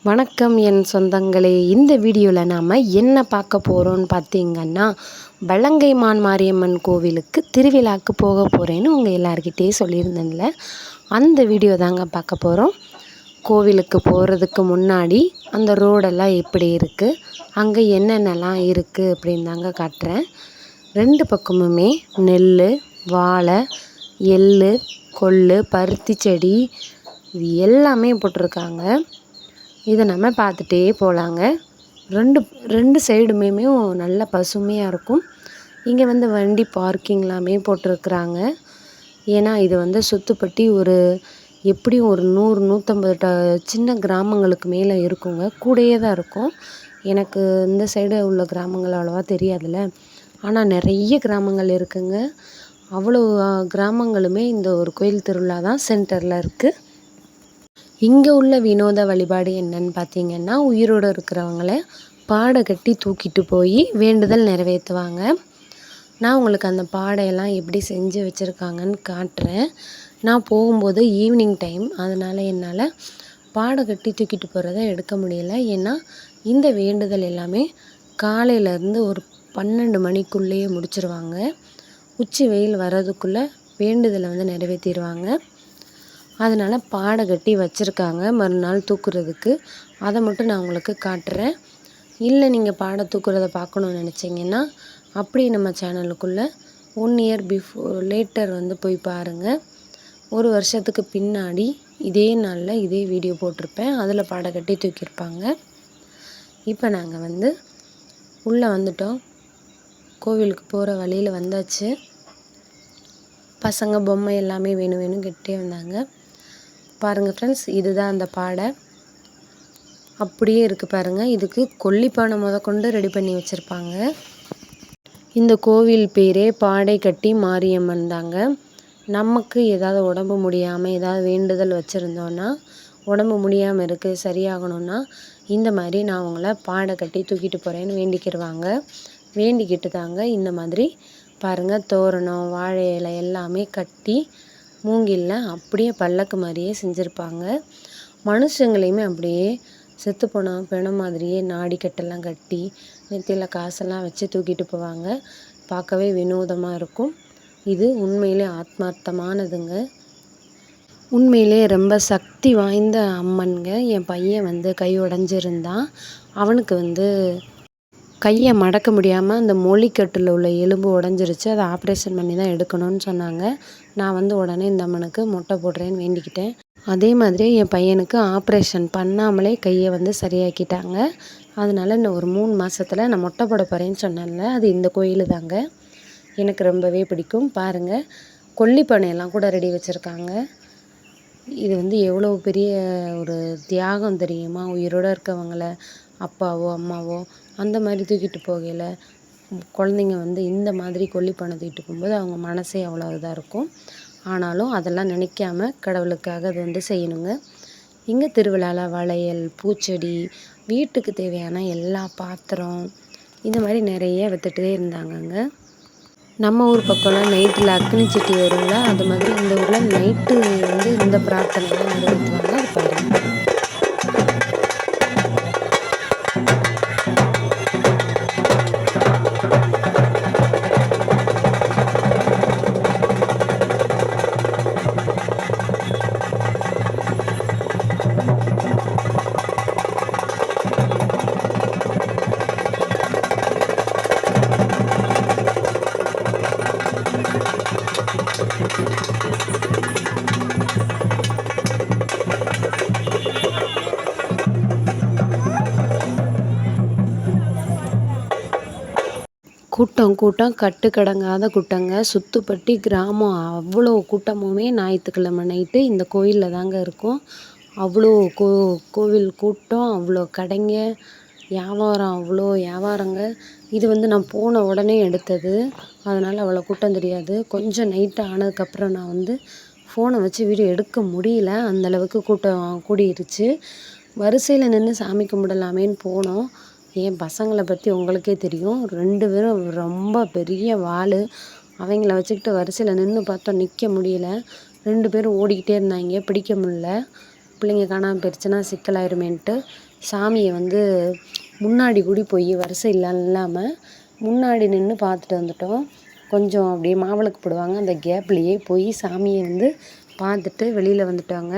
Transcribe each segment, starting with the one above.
வணக்கம் என் சொந்தங்களே. இந்த வீடியோவில் நாம் என்ன பார்க்க போகிறோன்னு பார்த்தீங்கன்னா, வலங்கை மான் மாரியம்மன் கோவிலுக்கு திருவிழாக்கு போக போகிறேன்னு உங்கள் எல்லார்கிட்டே சொல்லியிருந்தேன்ல, அந்த வீடியோ தாங்க பார்க்க போகிறோம். கோவிலுக்கு போகிறதுக்கு முன்னாடி அந்த ரோடெல்லாம் எப்படி இருக்குது, அங்கே என்னென்னலாம் இருக்குது அப்படின்னு தாங்க காட்டுறேன். 2 பக்கமுமே நெல், வாழை, எள், கொள்ளு, பருத்தி செடி இது எல்லாமே போட்டிருக்காங்க. இதை நம்ம பார்த்துட்டே போகலாங்க. ரெண்டு சைடுமே நல்ல பசுமையாக இருக்கும். இங்கே வண்டி பார்க்கிங்லாமே போட்டிருக்குறாங்க. ஏன்னா இது சுற்றுப்பட்டி எப்படியும் ஒரு 100-150 சின்ன கிராமங்களுக்கு மேலே இருக்குங்க. கூடயே தான் இருக்கும். எனக்கு இந்த சைடு உள்ள கிராமங்கள் அவ்வளோவா தெரியாதுல்ல, ஆனால் நிறைய கிராமங்கள் இருக்குங்க. அவ்வளோ கிராமங்களுமே இந்த ஒரு கோயில் திருவிழா தான் சென்டரில் இருக்குது. இங்கே உள்ள வினோத வழிபாடு என்னன்னு பார்த்தீங்கன்னா, உயிரோடு இருக்கிறவங்கள பாடை கட்டி தூக்கிட்டு போய் வேண்டுதல் நிறைவேற்றுவாங்க. நான் உங்களுக்கு அந்த பாடையெல்லாம் எப்படி செஞ்சு வச்சுருக்காங்கன்னு காட்டுறேன். நான் போகும்போது ஈவினிங் டைம், அதனால் என்னால் பாடை கட்டி தூக்கிட்டு போகிறத எடுக்க முடியல. ஏன்னா இந்த வேண்டுதல் எல்லாமே காலையிலேருந்து ஒரு 12 மணிக்குள்ளேயே முடிச்சிருவாங்க. உச்சி வெயில் வர்றதுக்குள்ளே வேண்டுதலை நிறைவேற்றிடுவாங்க. அதனால் பாடை கட்டி வச்சுருக்காங்க மறுநாள் தூக்குறதுக்கு. அதை மட்டும் நான் உங்களுக்கு காட்டுறேன். இல்லை நீங்கள் பாடை தூக்குறத பார்க்கணுன்னு நினச்சிங்கன்னா, அப்படி நம்ம சேனலுக்குள்ளே 1 இயர் லேட்டர் போய் பாருங்கள். 1 வருஷத்துக்கு பின்னாடி இதே நாளில் இதே வீடியோ போட்டிருப்பேன். அதில் பாடை கட்டி தூக்கியிருப்பாங்க. இப்போ நாங்கள் உள்ளே வந்துட்டோம். கோவிலுக்கு போகிற வழியில் வந்தாச்சு. பசங்க பொம்மை எல்லாமே வேணும் கேட்டே வந்தாங்க. பாருங்கள் ஃப்ரெண்ட்ஸ், இதுதான் அந்த பாடை. அப்படியே இருக்குது பாருங்கள். இதுக்கு கொல்லிப்பானை முதற்கொண்டு ரெடி பண்ணி வச்சுருப்பாங்க. இந்த கோவில் பேரே பாடை கட்டி மாரியம்மன் தாங்க. நமக்கு ஏதாவது உடம்பு முடியாமல் ஏதாவது வேண்டுதல் வச்சுருந்தோன்னா, உடம்பு முடியாமல் இருக்குது சரியாகணும்னா, இந்த மாதிரி நான் அவங்கள பாடை கட்டி தூக்கிட்டு போகிறேன்னு வேண்டிக்கிடுவாங்க. வேண்டிக்கிட்டு தாங்க இந்த மாதிரி பாருங்கள், தோரணம், வாழை இலை எல்லாமே கட்டி மூங்கில்ல அப்படியே பல்லக்கு மாதிரியே செஞ்சுருப்பாங்க. மனுஷங்களையுமே அப்படியே செத்து போன பிணம் மாதிரியே நாடிக்கட்டெல்லாம் கட்டி நெத்தியில் காசெல்லாம் வச்சு தூக்கிட்டு போவாங்க. பார்க்கவே வினோதமாக இருக்கும். இது உண்மையிலே ஆத்மார்த்தமானதுங்க. உண்மையிலே ரொம்ப சக்தி வாய்ந்த அம்மனுங்க. என் பையன் கை உடஞ்சிருந்தான். அவனுக்கு கையை மடக்க முடியாமல் அந்த மொழிக்கட்டில் உள்ள எலும்பு உடஞ்சிருச்சு. அதை ஆப்ரேஷன் பண்ணி தான் எடுக்கணும்னு சொன்னாங்க. நான் உடனே இந்த அம்மனுக்கு மொட்டை போடுறேன்னு வேண்டிக்கிட்டேன். அதே மாதிரி என் பையனுக்கு ஆப்ரேஷன் பண்ணாமலே கையை சரியாக்கிட்டாங்க. அதனால் இன்னும் ஒரு 3 மாதத்தில் நான் மொட்டை போட போகிறேன்னு சொன்னேன்ல, அது இந்த கோயில் தாங்க. எனக்கு ரொம்பவே பிடிக்கும். பாருங்கள், கொல்லிப்பானையெல்லாம் கூட ரெடி வச்சுருக்காங்க. இது எவ்வளோ பெரிய ஒரு தியாகம் தெரியுமா? உயிரோடு இருக்கவங்கள அப்பாவோ அம்மாவோ அந்த மாதிரி தூக்கிட்டு போகையில் குழந்தைங்க இந்த மாதிரி கொல்லிப்பானை தூக்கிட்டு போகும்போது அவங்க மனசே அவ்வளோ இதாக இருக்கும். ஆனாலும் அதெல்லாம் நினைக்காம கடவுளுக்காக அது செய்யணுங்க. இங்கே திருவிழாவில் வளையல், பூச்செடி, வீட்டுக்கு தேவையான எல்லா பாத்திரம் இந்த மாதிரி நிறைய விற்றுட்டே இருந்தாங்கங்க. நம்ம ஊர் பக்கம்லாம் நைட்டில் அக்னி சட்டி வருங்களா, அது மாதிரி இந்த ஊரில் நைட்டு இந்த பிரார்த்தனைலாம் நிறைவேற்றுவாங்க. அது பாருங்கள். கூட்டம் கட்டுக்கடங்காத கூட்டங்க. சுத்துப்பட்டி கிராமம் அவ்வளோ கூட்டமுமே ஞாயிற்றுக்கிழமை நைட்டு இந்த கோயிலில் தாங்க இருக்கும். அவ்வளோ கோவில் கூட்டம், அவ்வளோ கடைங்க, வியாபாரம், அவ்வளோ வியாபாரங்க. இது நான் போன உடனே எடுத்தது, அதனால் அவ்வளோ கூட்டம் தெரியாது. கொஞ்சம் நைட்டு ஆனதுக்கப்புறம் நான் ஃபோனை வச்சு வீடியோ எடுக்க முடியல, அந்தளவுக்கு கூட்டம் கூடிருச்சு. வரிசையில் நின்று சாமி கும்பிடலாமேன்னு போனோம். என் பசங்களை பற்றி உங்களுக்கே தெரியும். 2 பேரும் ரொம்ப பெரிய வாள். அவங்கள வச்சுக்கிட்டு வரிசையில் நின்று பார்த்தோம், நிற்க முடியல. 2 பேரும் ஓடிக்கிட்டே இருந்தாங்க, பிடிக்க முடியல. பிள்ளைங்க காணாமல் போயிடுச்சுன்னா சிக்கலாயிருமேன்ட்டு சாமியை வந்து முன்னாடி கூடி போய் வரிசை இல்லாமல் முன்னாடி நின்று பார்த்துட்டு வந்துட்டோம். கொஞ்சம் அப்படியே மாவிளக்கு போடுவாங்க, அந்த கேப்லேயே போய் சாமியை வந்து பார்த்துட்டு வெளியில் வந்துட்டாங்க.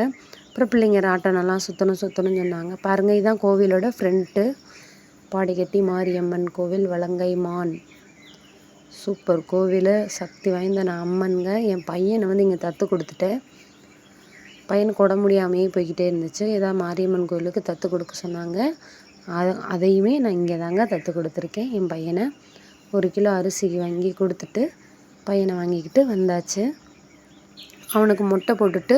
அப்புறம் பிள்ளைங்க ராட்டனெல்லாம் சுற்றணும்னு சொன்னாங்க. பாருங்கள், இதுதான் கோவிலோட ஃப்ரண்ட்டு. பாடிக்கட்டி மாரியம்மன் கோவில், வலங்கை மான். சூப்பர் கோவில், சக்தி வாய்ந்த நான் அம்மனுங்க. என் பையனை வந்து இங்கே தத்து கொடுத்துட்டேன். பையனுக்கு உடம்பு முடியாமையே போய்கிட்டே இருந்துச்சு. ஏதாவது மாரியம்மன் கோவிலுக்கு தத்து கொடுக்க சொன்னாங்க. அதையுமே நான் இங்கே தாங்க தத்து கொடுத்துருக்கேன். என் பையனை 1 கிலோ அரிசிக்கு வாங்கி கொடுத்துட்டு பையனை வாங்கிக்கிட்டு வந்தாச்சு. அவனுக்கு மொட்டை போட்டுட்டு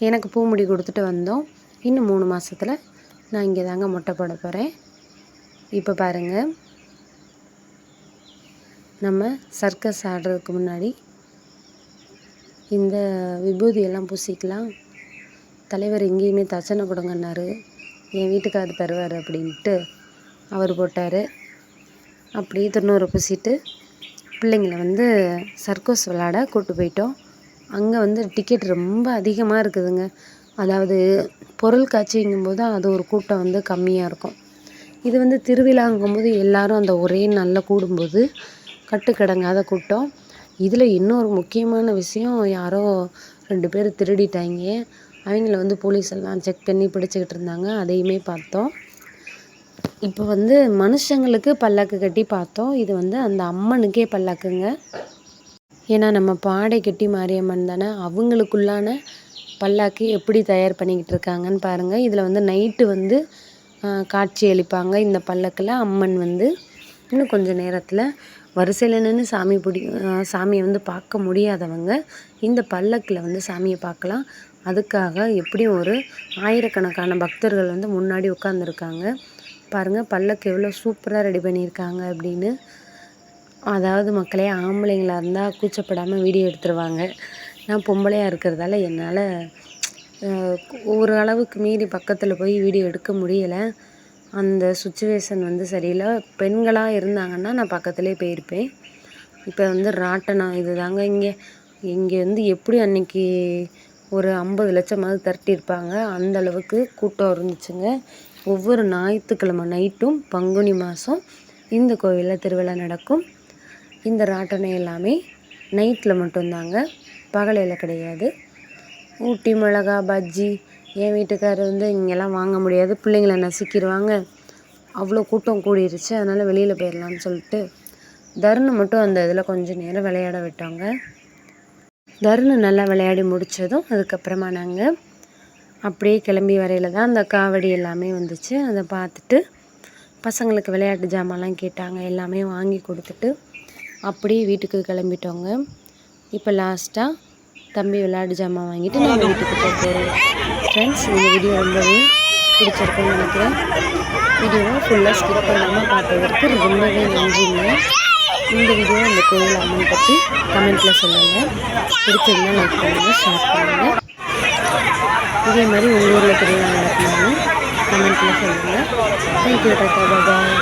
எனக்கு பூமுடி கொடுத்துட்டு வந்தோம். இன்னும் 3 மாதத்தில் நான் இங்கே தாங்க மொட்டை போட போகிறேன். இப்போ பாருங்கள், நம்ம சர்க்கஸ் ஆடுறதுக்கு முன்னாடி இந்த விபூதியெல்லாம் பூசிக்கலாம். தலைவர் எங்கேயுமே தச்சனை கொடுங்கன்னாரு, என் வீட்டுக்காரர் தருவார் அப்படின்ட்டு அவர் போட்டார். அப்படியே திருநூறை பூசிட்டு பிள்ளைங்களை வந்து சர்க்கஸ் விளாட கூப்பிட்டு போயிட்டோம். அங்கே வந்து டிக்கெட் ரொம்ப அதிகமாக இருக்குதுங்க. அதாவது பொருள் காட்சிங்கும்போது அது ஒரு கூட்டம் வந்து கம்மியாக இருக்கும். இது வந்து திருவிழாங்கும்போது எல்லோரும் அந்த ஒரே நாளில் கூடும்போது கட்டுக்கடங்காத கூட்டம். இதில் இன்னொரு முக்கியமான விஷயம், யாரோ 2 பேர் திருடிட்டாங்க. அவங்கள வந்து போலீஸ் எல்லாம் செக் பண்ணி பிடிச்சிக்கிட்டு இருந்தாங்க. அதையுமே பார்த்தோம். இப்போ வந்து மனுஷங்களுக்கு பல்லாக்கு கட்டி பார்த்தோம். இது வந்து அந்த அம்மனுக்கே பல்லாக்குங்க. ஏன்னா நம்ம பாடைக்கட்டி மாரியம்மன் தானே, அவங்களுக்குள்ளான பல்லாக்கு எப்படி தயார் பண்ணிக்கிட்டு இருக்காங்கன்னு பாருங்கள். இதில் வந்து நைட்டு வந்து காட்சி அளிப்பாங்க. இந்த பல்லக்கில் அம்மன் வந்து இன்னும் கொஞ்சம் நேரத்தில் வரிசையில் நின்று சாமியை வந்து பார்க்க முடியாதவங்க இந்த பல்லக்கில் வந்து சாமியை பார்க்கலாம். அதுக்காக எப்படியும் ஒரு 1000கணக்கான பக்தர்கள் வந்து முன்னாடி உட்காந்துருக்காங்க. பாருங்கள், பல்லக்கு எவ்வளோ சூப்பராக ரெடி பண்ணியிருக்காங்க அப்படின்னு. அதாவது மக்களே, ஆம்பளைங்களாக இருந்தால் கூச்சப்படாமல் வீடியோ எடுத்துருவாங்க. நான் பொம்பளையாக இருக்கிறதால என்னால் ஒரு அளவுக்கு மீறி பக்கத்தில் போய் வீடியோ எடுக்க முடியலை. அந்த சுச்சுவேஷன் வந்து சரியில்லை. பெண்களாக இருந்தாங்கன்னா நான் பக்கத்துலேயே போயிருப்பேன். இப்போ வந்து ராட்டனம் இது தாங்க. இங்கே வந்து எப்படி அன்றைக்கி ஒரு 50 லட்சமாவது திரட்டியிருப்பாங்க. அந்த அளவுக்கு கூட்டம் இருந்துச்சுங்க. ஒவ்வொரு ஞாயிற்றுக்கிழமை நைட்டும் பங்குனி மாதம் இந்த கோவிலில் திருவிழா நடக்கும். இந்த ராட்டனம் எல்லாமே நைட்டில் மட்டும்தாங்க, பகலையில் கிடையாது. ஊட்டி மிளகா பஜ்ஜி, என் வீட்டுக்காரர் வந்து இங்கெல்லாம் வாங்க முடியாது, பிள்ளைங்களை நசுக்கிடுவாங்க, அவ்வளோ கூட்டம் கூடிருச்சு, அதனால் வெளியில் போயிடலான்னு சொல்லிட்டு தருணை மட்டும் அந்த இதில் கொஞ்சம் நேரம் விளையாட விட்டாங்க. தருணை நல்லா விளையாடி முடித்ததும் அதுக்கப்புறமா நாங்கள் அப்படியே கிளம்பி வரையில் தான் அந்த காவடி எல்லாமே வந்துச்சு. அதை பார்த்துட்டு பசங்களுக்கு விளையாட்டு ஜாமான்லாம் கேட்டாங்க, எல்லாமே வாங்கி கொடுத்துட்டு அப்படியே வீட்டுக்கு கிளம்பிட்டோங்க. இப்போ லாஸ்ட்டாக தம்பி விளையாட்டு ஜாமான் வாங்கிட்டு நாங்கள் வீட்டுக்கு போகிறோம். ஃப்ரெண்ட்ஸ், இந்த வீடியோ ரொம்பவே பிடிச்சிருக்குன்னு நினைக்கிறேன். வீடியோவை ஃபுல்லாக ஸ்கிப் பண்ணாமல் பார்த்ததற்கு ரொம்பவே நன்றிங்க. இந்த வீடியோ இந்த கோயில் அம்மன் பற்றி கமெண்ட்டில் சொல்லுங்கள். பிடிச்சிருந்தால் லைக் பண்ணுங்கள், ஷேர் பண்ணுங்கள். இதே மாதிரி உங்கள் ஊரில் திருவிழா நடக்கணும்னு கமெண்ட்டில் சொல்லுங்கள். தேங்க்யூ, டாட்டா, பாய்.